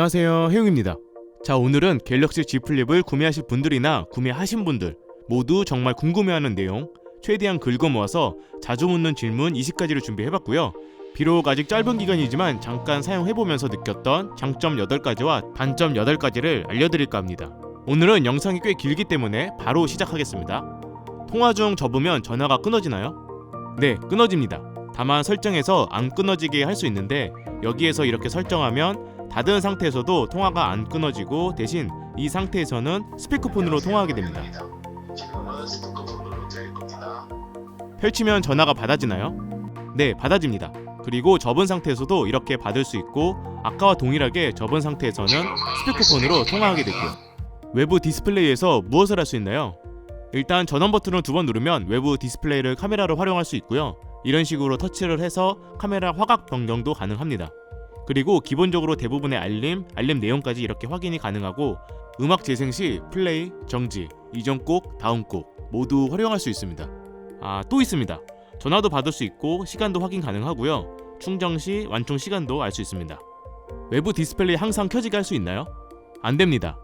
안녕하세요, 해웅입니다. 자, 오늘은 갤럭시 Z 플립을 구매하실 분들이나 구매하신 분들 모두 정말 궁금해하는 내용 최대한 긁어 모아서 자주 묻는 질문 20가지를 준비해봤고요. 비록 아직 짧은 기간이지만 잠깐 사용해보면서 느꼈던 장점 8가지와 단점 8가지를 알려드릴까 합니다. 오늘은 영상이 꽤 길기 때문에 바로 시작하겠습니다. 통화 중 접으면 전화가 끊어지나요? 네, 끊어집니다. 다만 설정해서 안 끊어지게 할 수 있는데 여기에서 이렇게 설정하면 닫은 상태에서도 통화가 안 끊어지고 대신 이 상태에서는 스피커폰으로 통화하게 됩니다. 지금은 스피커폰으로 드릴 겁니다. 펼치면 전화가 받아지나요? 네, 받아집니다. 그리고 접은 상태에서도 이렇게 받을 수 있고 아까와 동일하게 접은 상태에서는 스피커폰으로 통화하게 되고요. 외부 디스플레이에서 무엇을 할 수 있나요? 일단 전원 버튼을 2번 누르면 외부 디스플레이를 카메라로 활용할 수 있고요. 이런 식으로 터치를 해서 카메라 화각 변경도 가능합니다. 그리고 기본적으로 대부분의 알림 내용까지 이렇게 확인이 가능하고 음악 재생 시 플레이, 정지, 이전 곡, 다음 곡 모두 활용할 수 있습니다. 또 있습니다. 전화도 받을 수 있고 시간도 확인 가능하고요. 충전 시 완충 시간도 알 수 있습니다. 외부 디스플레이 항상 켜지게 할 수 있나요? 안 됩니다.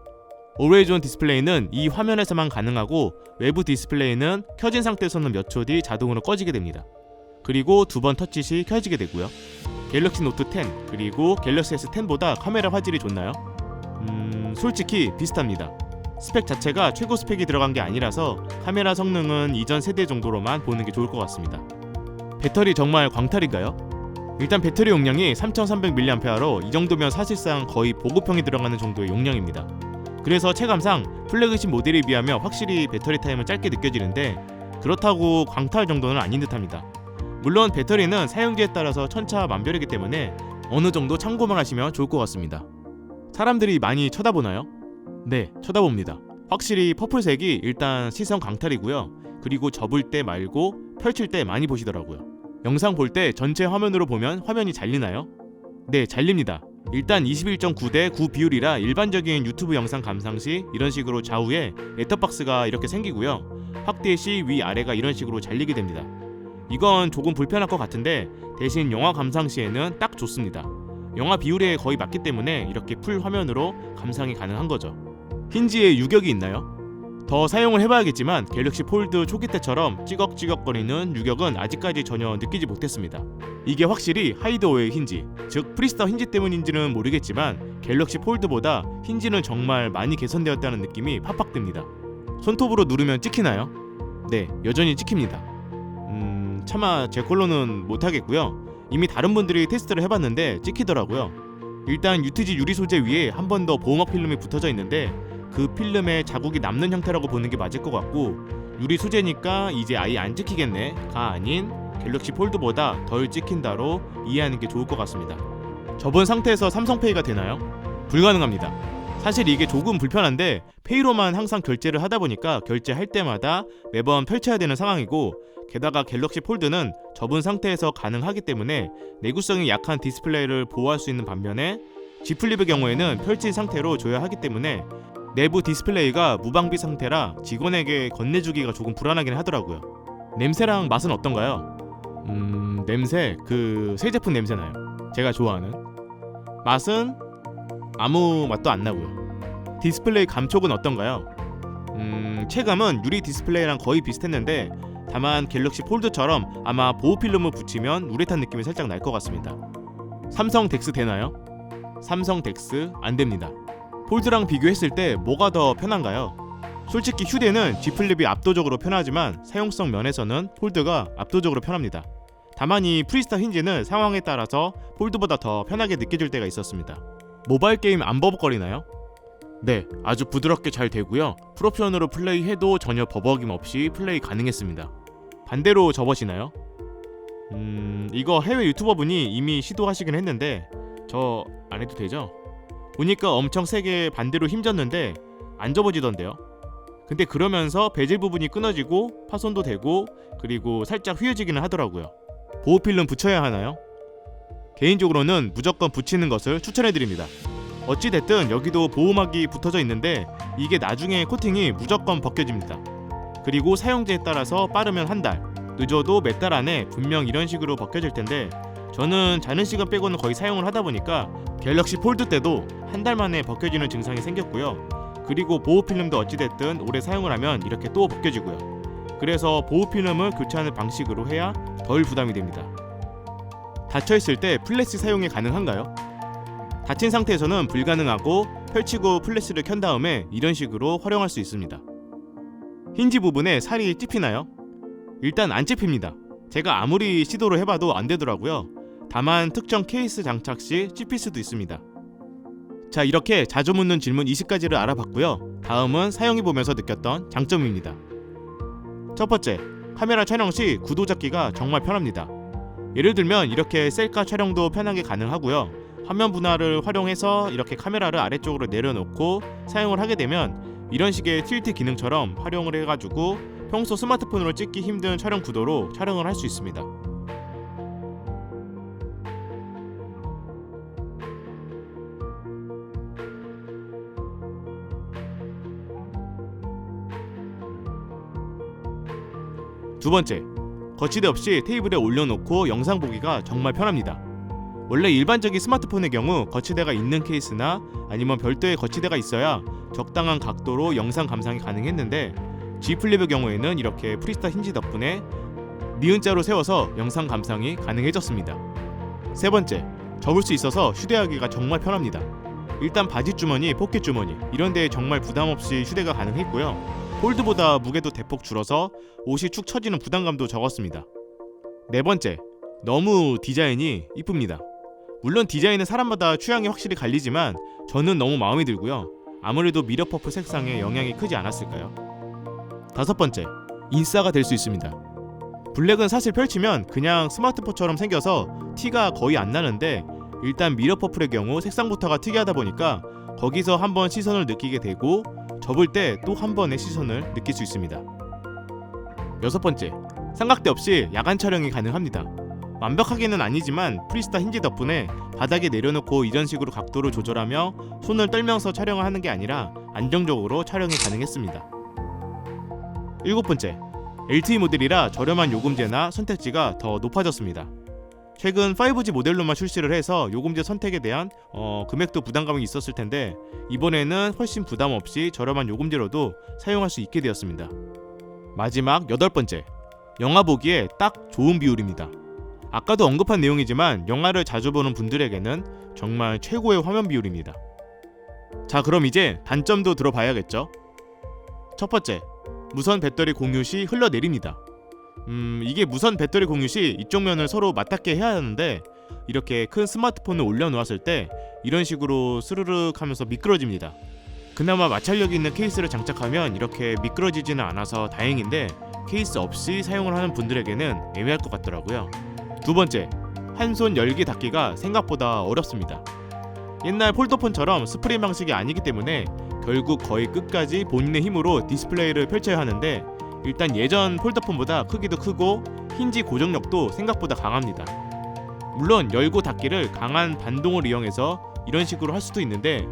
Always on 디스플레이는 이 화면에서만 가능하고 외부 디스플레이는 켜진 상태에서는 몇 초 뒤 자동으로 꺼지게 됩니다. 그리고 2번 터치 시 켜지게 되고요. 갤럭시 노트 10 그리고 갤럭시 S10보다 카메라 화질이 좋나요? 솔직히 비슷합니다. 스펙 자체가 최고 스펙이 들어간 게 아니라서 카메라 성능은 이전 세대 정도로만 보는 게 좋을 것 같습니다. 배터리 정말 광탈인가요? 일단 배터리 용량이 3300mAh로 이 정도면 사실상 거의 보급형이 들어가는 정도의 용량입니다. 그래서 체감상 플래그십 모델에 비하면 확실히 배터리 타임은 짧게 느껴지는데 그렇다고 광탈 정도는 아닌 듯합니다. 물론 배터리는 사용지에 따라서 천차만별이기 때문에 어느 정도 참고만 하시면 좋을 것 같습니다. 사람들이 많이 쳐다보나요? 네, 쳐다봅니다. 확실히 퍼플색이 일단 시선 강탈이고요. 그리고 접을 때 말고 펼칠 때 많이 보시더라고요. 영상 볼 때 전체 화면으로 보면 화면이 잘리나요? 네, 잘립니다. 일단 21.9 대 9 비율이라 일반적인 유튜브 영상 감상 시 이런 식으로 좌우에 셋톱박스가 이렇게 생기고요. 확대 시 위아래가 이런 식으로 잘리게 됩니다. 이건 조금 불편할 것 같은데 대신 영화 감상 시에는 딱 좋습니다. 영화 비율에 거의 맞기 때문에 이렇게 풀 화면으로 감상이 가능한 거죠. 힌지에 유격이 있나요? 더 사용을 해봐야겠지만 갤럭시 폴드 초기 때처럼 찌걱찌걱거리는 유격은 아직까지 전혀 느끼지 못했습니다. 이게 확실히 하이드웨이 힌지, 즉 프리스타 힌지 때문인지는 모르겠지만 갤럭시 폴드보다 힌지는 정말 많이 개선되었다는 느낌이 팍팍 듭니다. 손톱으로 누르면 찍히나요? 네, 여전히 찍힙니다. 차마 제 걸로는 못하겠고요. 이미 다른 분들이 테스트를 해봤는데 찍히더라고요. 일단 UTG 유리 소재 위에 한 번 더 보호막 필름이 붙어져 있는데 그 필름에 자국이 남는 형태라고 보는 게 맞을 것 같고 유리 소재니까 이제 아예 안 찍히겠네가 아닌 갤럭시 폴드보다 덜 찍힌다로 이해하는 게 좋을 것 같습니다. 접은 상태에서 삼성페이가 되나요? 불가능합니다. 사실 이게 조금 불편한데 페이로만 항상 결제를 하다 보니까 결제할 때마다 매번 펼쳐야 되는 상황이고 게다가 갤럭시 폴드는 접은 상태에서 가능하기 때문에 내구성이 약한 디스플레이를 보호할 수 있는 반면에 Z 플립의 경우에는 펼친 상태로 줘야 하기 때문에 내부 디스플레이가 무방비 상태라 직원에게 건네주기가 조금 불안하긴 하더라고요. 냄새랑 맛은 어떤가요? 냄새 새 제품 냄새 나요. 제가 좋아하는. 맛은 아무 맛도 안 나고요. 디스플레이 감촉은 어떤가요? 체감은 유리 디스플레이랑 거의 비슷했는데 다만 갤럭시 폴드처럼 아마 보호필름을 붙이면 우레탄 느낌이 살짝 날 것 같습니다. 삼성 덱스 되나요? 삼성 덱스 안 됩니다. 폴드랑 비교했을 때 뭐가 더 편한가요? 솔직히 휴대는 Z 플립이 압도적으로 편하지만 사용성 면에서는 폴드가 압도적으로 편합니다. 다만 이 프리스타 힌지는 상황에 따라서 폴드보다 더 편하게 느껴질 때가 있었습니다. 모바일 게임 안 버벅거리나요? 네, 아주 부드럽게 잘 되고요. 풀옵션으로 플레이해도 전혀 버벅임 없이 플레이 가능했습니다. 반대로 접으시나요? 이거 해외 유튜버분이 이미 시도하시긴 했는데 저 안 해도 되죠? 보니까 엄청 세게 반대로 힘줬는데 안 접어지던데요. 근데 그러면서 베젤 부분이 끊어지고 파손도 되고 그리고 살짝 휘어지기는 하더라고요. 보호필름 붙여야 하나요? 개인적으로는 무조건 붙이는 것을 추천해드립니다. 어찌됐든 여기도 보호막이 붙어져 있는데 이게 나중에 코팅이 무조건 벗겨집니다. 그리고 사용지에 따라서 빠르면 한 달, 늦어도 몇 달 안에 분명 이런 식으로 벗겨질 텐데 저는 자는 시간 빼고는 거의 사용을 하다 보니까 갤럭시 폴드 때도 한 달 만에 벗겨지는 증상이 생겼고요. 그리고 보호필름도 어찌됐든 오래 사용을 하면 이렇게 또 벗겨지고요. 그래서 보호필름을 교체하는 방식으로 해야 덜 부담이 됩니다. 닫혀있을 때 플래시 사용이 가능한가요? 닫힌 상태에서는 불가능하고 펼치고 플래시를 켠 다음에 이런 식으로 활용할 수 있습니다. 힌지 부분에 살이 찝히나요? 일단 안 찝힙니다. 제가 아무리 시도를 해봐도 안 되더라고요. 다만 특정 케이스 장착 시 찝힐 수도 있습니다. 자, 이렇게 자주 묻는 질문 20가지를 알아봤고요. 다음은 사용해보면서 느꼈던 장점입니다. 첫 번째, 카메라 촬영 시 구도 잡기가 정말 편합니다. 예를 들면 이렇게 셀카 촬영도 편하게 가능하고요. 화면 분할을 활용해서 이렇게 카메라를 아래쪽으로 내려놓고 사용을 하게 되면 이런 식의 틸트 기능처럼 활용을 해가지고 평소 스마트폰으로 찍기 힘든 촬영 구도로 촬영을 할 수 있습니다. 두 번째, 거치대 없이 테이블에 올려놓고 영상 보기가 정말 편합니다. 원래 일반적인 스마트폰의 경우 거치대가 있는 케이스나 아니면 별도의 거치대가 있어야 적당한 각도로 영상 감상이 가능했는데 G 플립의 경우에는 이렇게 프리스타 힌지 덕분에 니은자로 세워서 영상 감상이 가능해졌습니다. 세 번째, 접을 수 있어서 휴대하기가 정말 편합니다. 일단 바지 주머니, 포켓 주머니 이런 데에 정말 부담 없이 휴대가 가능했고요. 폴드보다 무게도 대폭 줄어서 옷이 축 처지는 부담감도 적었습니다. 네 번째, 너무 디자인이 이쁩니다. 물론 디자인은 사람마다 취향이 확실히 갈리지만 저는 너무 마음에 들고요. 아무래도 미러 퍼프 색상에 영향이 크지 않았을까요? 다섯 번째, 인싸가 될 수 있습니다. 블랙은 사실 펼치면 그냥 스마트폰처럼 생겨서 티가 거의 안 나는데 일단 미러 퍼플의 경우 색상부터가 특이하다 보니까 거기서 한번 시선을 느끼게 되고 접을 때 또 한 번의 시선을 느낄 수 있습니다. 여섯 번째, 삼각대 없이 야간 촬영이 가능합니다. 완벽하게는 아니지만 프리스타 힌지 덕분에 바닥에 내려놓고 이런 식으로 각도를 조절하며 손을 떨면서 촬영을 하는 게 아니라 안정적으로 촬영이 가능했습니다. 일곱 번째, LTE 모델이라 저렴한 요금제나 선택지가 더 높아졌습니다. 최근 5G 모델로만 출시를 해서 요금제 선택에 대한 금액도 부담감이 있었을 텐데 이번에는 훨씬 부담 없이 저렴한 요금제로도 사용할 수 있게 되었습니다. 마지막 여덟 번째, 영화 보기에 딱 좋은 비율입니다. 아까도 언급한 내용이지만 영화를 자주 보는 분들에게는 정말 최고의 화면 비율입니다. 자, 그럼 이제 단점도 들어봐야겠죠? 첫 번째, 무선 배터리 공유 시 흘러내립니다. 이게 무선 배터리 공유 시 이쪽 면을 서로 맞닿게 해야 하는데 이렇게 큰 스마트폰을 올려놓았을 때 이런 식으로 스르륵 하면서 미끄러집니다. 그나마 마찰력 있는 케이스를 장착하면 이렇게 미끄러지지는 않아서 다행인데 케이스 없이 사용을 하는 분들에게는 애매할 것 같더라고요. 두 번째, 한 손 열기 닫기가 생각보다 어렵습니다. 옛날 폴더폰처럼 스프링 방식이 아니기 때문에 결국 거의 끝까지 본인의 힘으로 디스플레이를 펼쳐야 하는데 일단 예전 폴더폰보다 크기도 크고 힌지 고정력도 생각보다 강합니다. 물론 열고 닫기를 강한 반동을 이용해서 이런 식으로 할 수도 있는데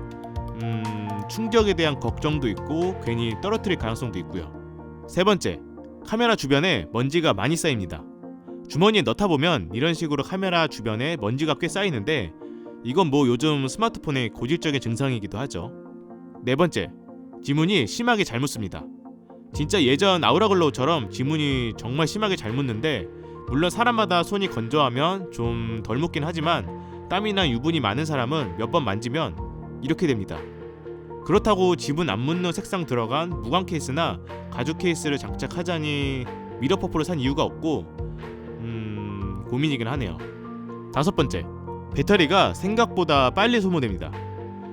충격에 대한 걱정도 있고 괜히 떨어뜨릴 가능성도 있고요. 세 번째, 카메라 주변에 먼지가 많이 쌓입니다. 주머니에 넣다 보면 이런 식으로 카메라 주변에 먼지가 꽤 쌓이는데 이건 뭐 요즘 스마트폰의 고질적인 증상이기도 하죠. 네 번째, 지문이 심하게 잘 묻습니다. 진짜 예전 아우라글로우처럼 지문이 정말 심하게 잘 묻는데 물론 사람마다 손이 건조하면 좀 덜 묻긴 하지만 땀이나 유분이 많은 사람은 몇 번 만지면 이렇게 됩니다. 그렇다고 지문 안 묻는 색상 들어간 무광 케이스나 가죽 케이스를 장착하자니 미러 퍼프를 산 이유가 없고 고민이긴 하네요. 다섯 번째, 배터리가 생각보다 빨리 소모됩니다.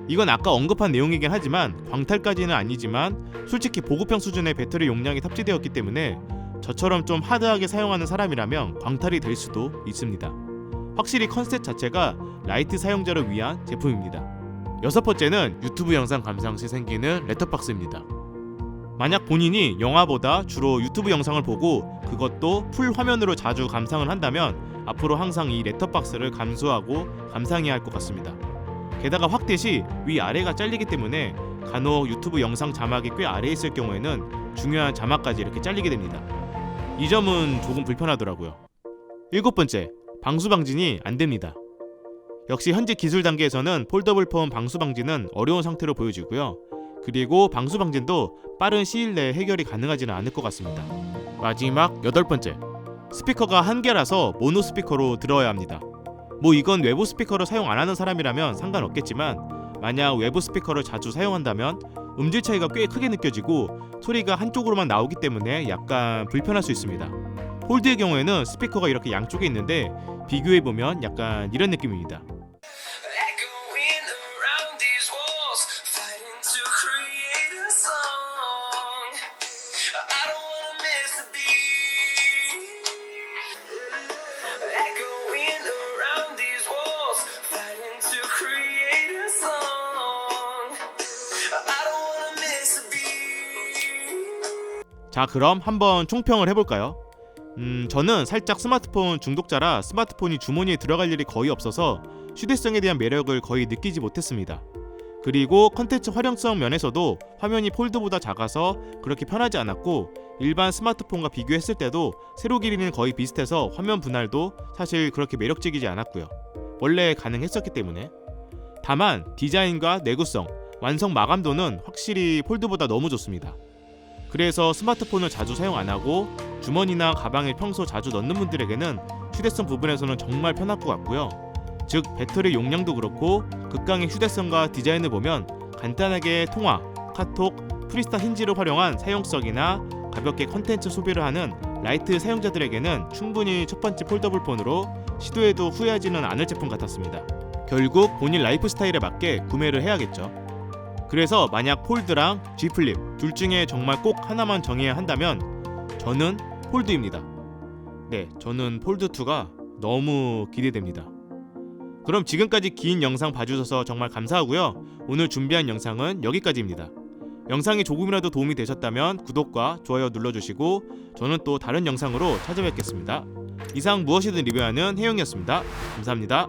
이건 아까 언급한 내용이긴 하지만 광탈까지는 아니지만 솔직히 보급형 수준의 배터리 용량이 탑재되었기 때문에 저처럼 좀 하드하게 사용하는 사람이라면 광탈이 될 수도 있습니다. 확실히 컨셉 자체가 라이트 사용자를 위한 제품입니다. 여섯 번째는 유튜브 영상 감상 시 생기는 렛터박스입니다. 만약 본인이 영화보다 주로 유튜브 영상을 보고 그것도 풀 화면으로 자주 감상을 한다면 앞으로 항상 이 렛터박스를 감수하고 감상해야 할 것 같습니다. 게다가 확대 시 위아래가 잘리기 때문에 간혹 유튜브 영상 자막이 꽤 아래에 있을 경우에는 중요한 자막까지 이렇게 잘리게 됩니다. 이 점은 조금 불편하더라고요. 일곱 번째, 방수 방진이 안 됩니다. 역시 현재 기술 단계에서는 폴더블 폰 방수 방지는 어려운 상태로 보여지고요. 그리고 방수 방진도 빠른 시일 내에 해결이 가능하지는 않을 것 같습니다. 마지막 8번째, 스피커가 한 개라서 모노 스피커로 들어야 합니다. 뭐 이건 외부 스피커를 사용 안 하는 사람이라면 상관없겠지만, 만약 외부 스피커를 자주 사용한다면 음질 차이가 꽤 크게 느껴지고 소리가 한쪽으로만 나오기 때문에 약간 불편할 수 있습니다. 폴드의 경우에는 스피커가 이렇게 양쪽에 있는데 비교해보면 약간 이런 느낌입니다. Echoing around these walls, fighting to create a song. I don't wanna miss a beat. Echoing around these walls, fighting to create a song. I don't wanna miss a beat. 자, 그럼 한번 총평을 해볼까요? 저는 살짝 스마트폰 중독자라 스마트폰이 주머니에 들어갈 일이 거의 없어서 휴대성에 대한 매력을 거의 느끼지 못했습니다. 그리고 컨텐츠 활용성 면에서도 화면이 폴드보다 작아서 그렇게 편하지 않았고, 일반 스마트폰과 비교했을 때도 세로 길이는 거의 비슷해서 화면 분할도 사실 그렇게 매력적이지 않았고요. 원래 가능했었기 때문에. 다만 디자인과 내구성, 완성 마감도는 확실히 폴드보다 너무 좋습니다. 그래서 스마트폰을 자주 사용 안 하고 주머니나 가방에 평소 자주 넣는 분들에게는 휴대성 부분에서는 정말 편할 것 같고요. 즉 배터리 용량도 그렇고 극강의 휴대성과 디자인을 보면 간단하게 통화, 카톡, 프리스타 힌지를 활용한 사용성이나 가볍게 컨텐츠 소비를 하는 라이트 사용자들에게는 충분히 첫 번째 폴더블 폰으로 시도해도 후회하지는 않을 제품 같았습니다. 결국 본인 라이프 스타일에 맞게 구매를 해야겠죠. 그래서 만약 폴드랑 G 플립 둘 중에 정말 꼭 하나만 정해야 한다면 저는 폴드입니다. 네, 저는 폴드2가 너무 기대됩니다. 그럼 지금까지 긴 영상 봐주셔서 정말 감사하고요. 오늘 준비한 영상은 여기까지입니다. 영상이 조금이라도 도움이 되셨다면 구독과 좋아요 눌러주시고 저는 또 다른 영상으로 찾아뵙겠습니다. 이상 무엇이든 리뷰하는 혜영이었습니다. 감사합니다.